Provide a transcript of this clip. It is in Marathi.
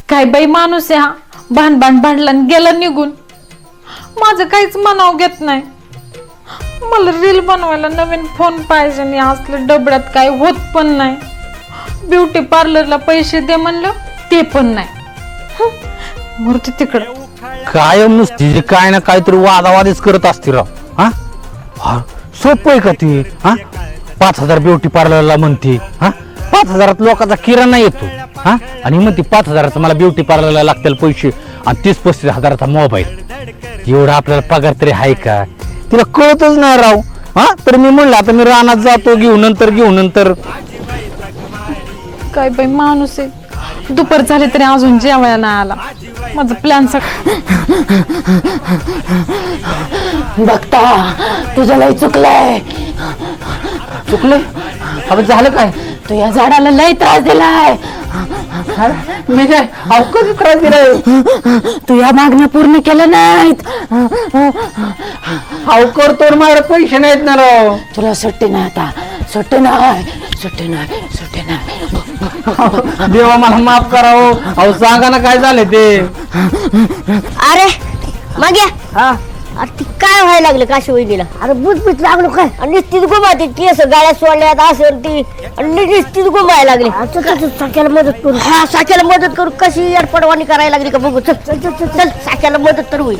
काय बाई माणूस आहे हा, भांडण भांडला गेला निघून. माझं काहीच मनाव घेत नाही. मला रील बनवायला नवीन फोन पाहिजे आणि असलं डबड्यात काय होत पण नाही. ब्युटी पार्लरला पैसे दे म्हणलं ते पण नाही. मूर्ती तिकडं कायम नुसती काय ना काहीतरी वादावादीच करत असते राव. हा सोपं आहे का ती? 5,000 ब्युटी पार्लरला म्हणते. 5,000 लोकांचा किराणा येतो. आणि म्हणते 5,000 मला ब्युटी पार्लरला लागतील पैसे आणि 30-35 हजाराचा मोबाईल. एवढा आपल्याला पगार तरी आहे का? तिला कळतच नाही राव. तर मी म्हणलं आता मी रानात जातो, घेऊ नंतर. काय बाई माणूस आहे. दुपार झाली तरी अजून जेवायला नाही आला. माझं प्लॅन बघता तुझं लय चुकलंय. अब झालं काय? तू या झाडाला लय त्रास दिलाय. मी काय अवकाश त्रास दिलाय? तू या मागण्या पूर्ण केल्या नाहीत. अवकर तर माझ्या पैसे नाहीत ना राव. तुला सुट्टी नाही आता. सुट्टी नाही. देवा मला माफ करावं. अहो सांगा ना काय झालं ते. अरे मग या ती काय व्हायला लागलं काशी वहिनीला? अरे बुजबुज लागलो काय आणि निश्चित गुमाते केस गाड्या सोडल्यात असेल ती आणि निश्चित गुमायला लागली. साक्याला मदत करू. हा साक्याला मदत करू. कशी अडपडवाणी करायला लागली का बघू. चल साक्याला मदत तर होईल.